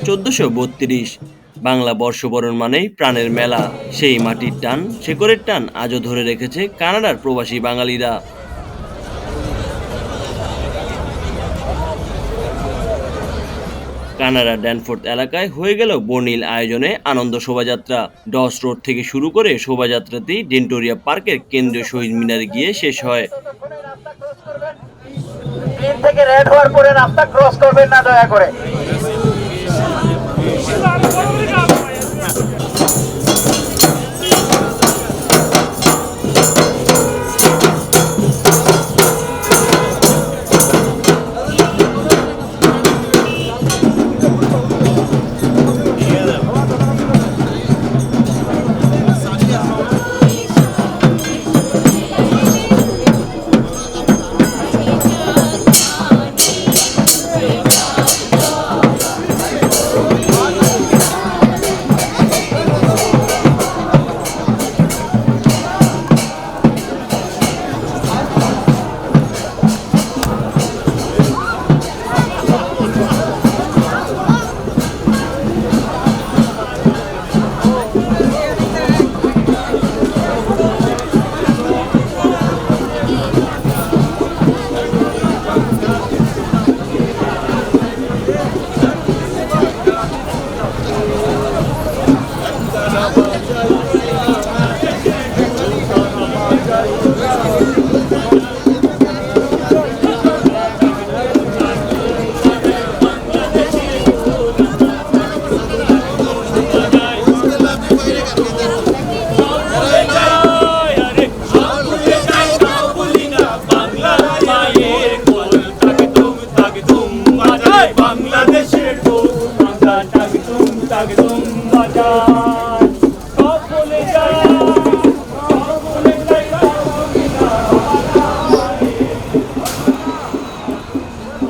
1432। বাংলা বর্ষবরণ মানেই প্রাণের মেলা। সেই মাটির টান, শেকড়ের টান আজও ধরে রেখেছে কানাডার প্রবাসী বাঙালিরা। কানাডার ড্যানফোর্থ এলাকায় হয়ে গেল বর্ণিল আয়োজনে আনন্দ শোভাযাত্রা। ডস রোড থেকে শুরু করে শোভাযাত্রাটি ডেন্টোরিয়া পার্কের কেন্দ্রীয় শহীদ মিনারে গিয়ে শেষ হয়। থেকে রেড হওয়ার পরে রাস্তা ক্রস করবেন না দয়া করে।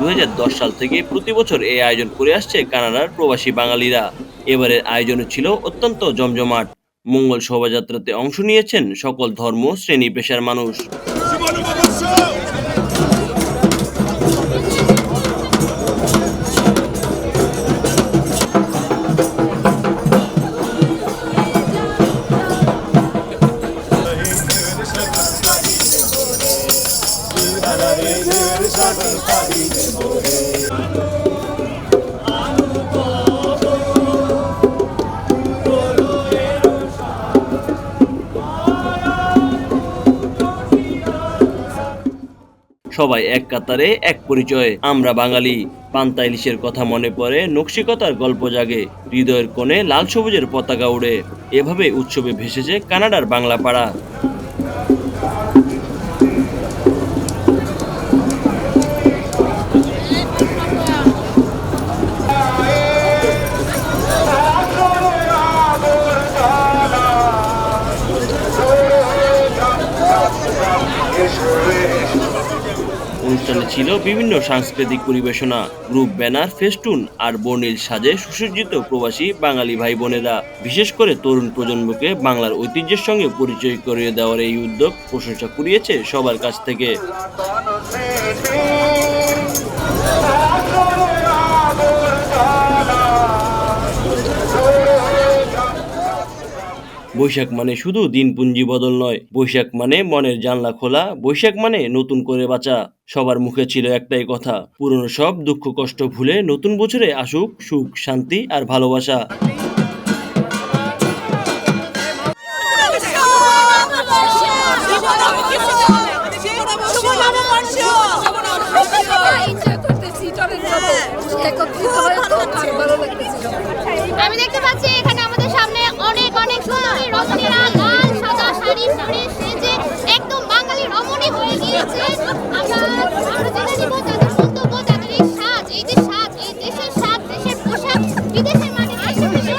2010 সাল থেকে প্রতি বছর এই আয়োজন করে আসছে কানাডার প্রবাসী বাঙালিরা। এবারের আয়োজন ছিল অত্যন্ত জমজমাট। মঙ্গল শোভাযাত্রাতে অংশ নিয়েছেন সকল ধর্ম, শ্রেণী পেশার মানুষ। 'সবাই এক কাতারে এক পরিচয়, আমরা বাঙালি'। পান্তা ইলিশের কথা মনে পড়ে, নকশিকতার গল্প জাগে, হৃদয়ের কোণে লাল সবুজের পতাকা উড়ে। এভাবে উৎসবে ভেসেছে কানাডার বাংলা পাড়া। অনুষ্ঠানে ছিল বিভিন্ন সাংস্কৃতিক পরিবেশনা, গ্রুপ ব্যানার, ফেস্টুন আর বর্ণিল সাজে সুসজ্জিত প্রবাসী বাঙালি ভাই বোনেরা। বিশেষ করে তরুণ প্রজন্মকে বাংলার ঐতিহ্যের সঙ্গে পরিচয় করিয়ে দেওয়ার এই উদ্যোগ প্রশংসা কুড়িয়েছে সবার কাছ থেকে। বৈশাখ মানে শুধু দিনপুঞ্জি বদল নয়, বৈশাখ মানে মনের জানলা খোলা, বৈশাখ মানে নতুন করে বাঁচা। সবার মুখে ছিল একটাই কথা, পুরনো সব দুঃখ কষ্ট ভুলে নতুন বছরে আসুক সুখ, শান্তি আর ভালোবাসা। আমি দেখতে পাচ্ছি এখানে আমাদের সামনে অনেক অনেক সুন্দরী রমণীরা লাল সাদা শাড়ি পরে সেজে একদম বাঙালি রমণী হয়ে গিয়েছে। আমরা জেনে নিব তাদের মন্তব্য, তাদের এই সাজ, এই যে সাজ, এই দেশের সাজ, দেশের পোশাক, বিদেশের মাটির আশেপাশে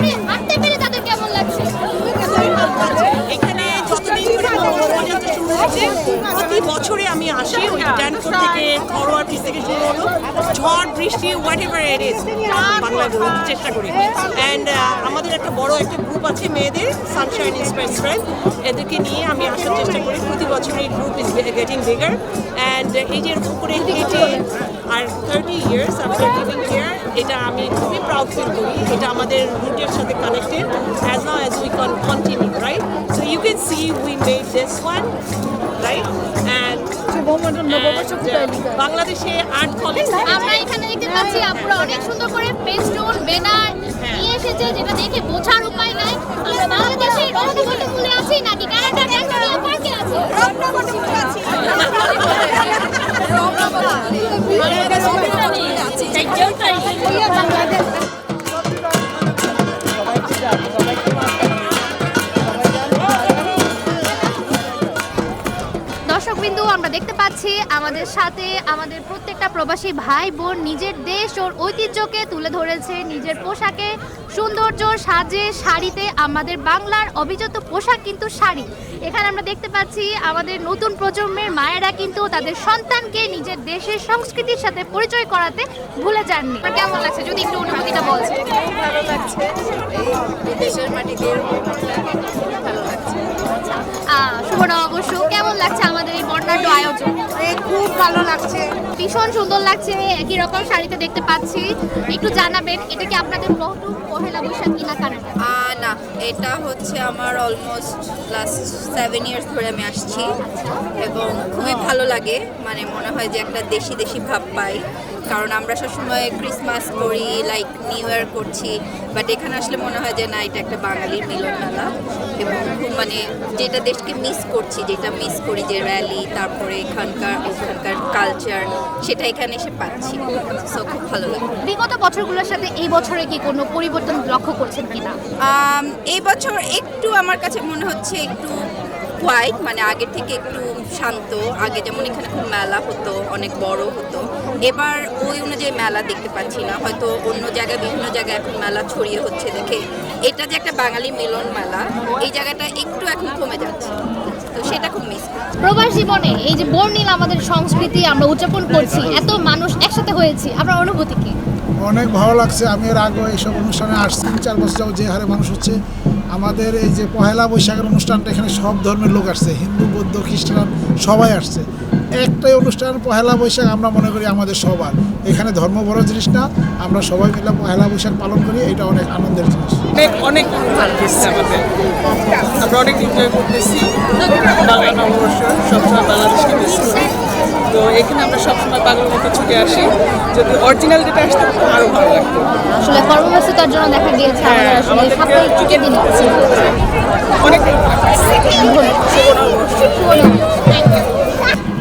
বৃষ্টি হোয়াটএভার ইট ইজ বাংলায় বলতে চেষ্টা করি। অ্যান্ড আমাদের একটা বড় একটা গ্রুপ আছে মেয়েদের, সানশাইন ইন্সপায়ার্ড স্ট্রেংথ, এদেরকে নিয়ে আমি আসার চেষ্টা করি। প্রতি বছর এই group is getting bigger, and এই যে এরকম করে হেঁটে আর 30 years আফটার লিভিং হিয়ার, এটা আমি খুবই প্রাউড ফিল করি। এটা আমাদের রুটের সাথে connected, as long as we can continue, right? So you can see we made this one, right? And বাংলাদেশে আর্ট কলেজ আমরা এখানে দেখতে পাচ্ছি আপুরা অনেক সুন্দর করে ফেস্টুন ব্যানার নিয়ে এসেছে, যেটা দেখে বোঝার উপায় নাই আমরা বাংলাদেশে রমণীগঞ্জে মূলে আছি নাকি কানাডা ন্যাশনাল পার্কে আছি। দর্শকবিন্দু, আমরা দেখতে পাচ্ছি আমাদের সাথে আমাদের প্রত্যেকটা প্রবাসী ভাই বোন নিজের দেশ ওর ঐতিহ্যকে তুলে ধরেছে নিজের পোশাকে, সৌন্দর্য, সাজে, শাড়িতে। আমাদের বাংলার অভিজাত পোশাক কিন্তু শাড়ি। এখানে আমরা দেখতে পাচ্ছি আমাদের নতুন প্রজন্মের মায়েরা কিন্তু তাদের সন্তানকে নিজের দেশের সংস্কৃতির সাথে পরিচয় করাতে ভুলে যাননি। আপনার কেমন লাগছে যদি একটু অনুভূতিটা বলছেন? ভালো লাগছে, এই দেশের মাটিতে ভালো লাগছে। শুভ নববর্ষ, কেমন লাগছে আমাদের এই বর্ণাঢ্য আয়োজন? খুব ভালো লাগছে। ভীষণ সুন্দর লাগছে, একই রকম শাড়িতে দেখতে পাচ্ছি। একটু জানাবেন এটা কি আপনাদের প্রথম পহেলা বৈশাখ কিনা কানাডা? না, এটা হচ্ছে আমার অলমোস্ট লাস্ট 7 years ধরে আমি আসছি এবং খুবই ভালো লাগে। মানে মনে হয় যে একটা দেশি দেশি ভাব পাই, কারণ আমরা সবসময় ক্রিসমাস করি, লাইক নিউ ইয়ার করছি, বাট এখানে আসলে মনে হয় যে না, এটা একটা বাঙালির মিলন মেলা এবং খুব মানে যেটা দেশকে মিস করছি, যেটা মিস করি যে র্যালি, তারপরে ওখানকার কালচার, সেটা এখানে এসে পাচ্ছি। সো খুব ভালো লাগে। বিগত বছরগুলোর সাথে এই বছরে কি কোনো পরিবর্তন লক্ষ্য করছেন কিনা? এই বছর একটু আমার কাছে মনে হচ্ছে একটু কোয়াইট, মানে আগের থেকে একটু শান্ত। আগে যেমন এখানে খুব মেলা হতো, অনেক বড় হতো, এবার ওই অনুযায়ী মেলা দেখতে পাচ্ছি না। হয়তো অন্য জায়গায় বিভিন্ন জায়গায় এখন মেলা ছড়িয়ে হচ্ছে দেখে এটা যে একটা বাঙালি মিলন মেলা, এই জায়গাটা একটু এখন কমে যাচ্ছে, তো সেটা খুব মিস করছি। প্রবাস জীবনে এই যে বর্ণিল আমাদের সংস্কৃতি আমরা উদযাপন করছি, এত মানুষ একসাথে হয়েছি, আপনার অনুভূতি কি? অনেক ভালো লাগছে। আমি এর আগে এইসব অনুষ্ঠানে আসছি 4 বছর যাবত, যে হারে মানুষ হচ্ছে। আমাদের এই যে পহেলা বৈশাখের অনুষ্ঠানটা, এখানে সব ধর্মের লোক আসছে, হিন্দু, বৌদ্ধ, খ্রিস্টান সবাই আসছে। একটাই অনুষ্ঠান পহেলা বৈশাখ, আমরা মনে করি আমাদের সবার। এখানে ধর্ম বড় জিনিস না, আমরা সবাই মিলে পহেলা বৈশাখ পালন করি, এটা অনেক আনন্দের জিনিস। অনেক আমরা অনেক এনজয় করতেছি। বাংলা নববর্ষ সবসময় বাংলাদেশকে মিস করি, তো এখানে আমরা সবসময় পাগল মতো ছুটে আসি। যদি অরিজিনাল যেটা আসতো আরও ভালো লাগতো। আসলে কর্মব্যস্ততার জন্য দেখা গিয়েছে আমরা আসলে সাপ্তাহিক ছুটি নিচ্ছি। অনেক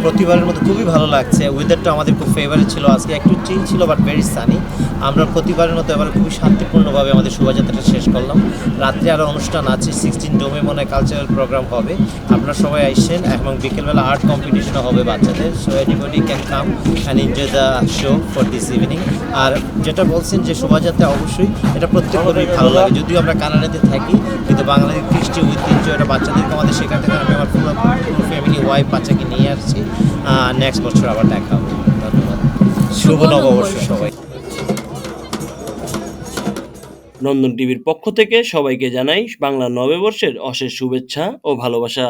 প্রতিবারের মতো খুবই ভালো লাগছে। ওয়েদারটা আমাদের খুব ফেভারিট ছিল, আজকে একটু চিল ছিল বাট ভেরি সানি। আমরা প্রতিবারের মতো এবার খুবই শান্তিপূর্ণভাবে আমাদের শোভাযাত্রাটা শেষ করলাম। রাত্রে আরও অনুষ্ঠান আছে, 16 ডোমে মনে হয় কালচারাল প্রোগ্রাম হবে, আপনারা সবাই আসছেন। এবং বিকেলবেলা আর্ট কম্পিটিশনও হবে বাচ্চাদের, so anybody can come and enjoy the show for this evening. আর যেটা বলছেন যে শোভাযাত্রা, অবশ্যই এটা প্রত্যেকেরই ভালো লাগে। যদিও আমরা কানাডাতে থাকি, কিন্তু বাংলাদেশের কৃষ্টি ঐতিহ্য এটা বাচ্চাদেরকে আমাদের শেখাতে হবে। আমি আমার পুরো ফ্যামিলি, ওয়াইফ, বাচ্চাকে নিয়ে আসছি। নেক্সট বছর আবার দেখা হবে। ধন্যবাদ। শুভ নববর্ষ সবাই। নন্দন টিভির পক্ষ থেকে সবাইকে জানাই বাংলা নববর্ষের অশেষ শুভেচ্ছা ও ভালোবাসা।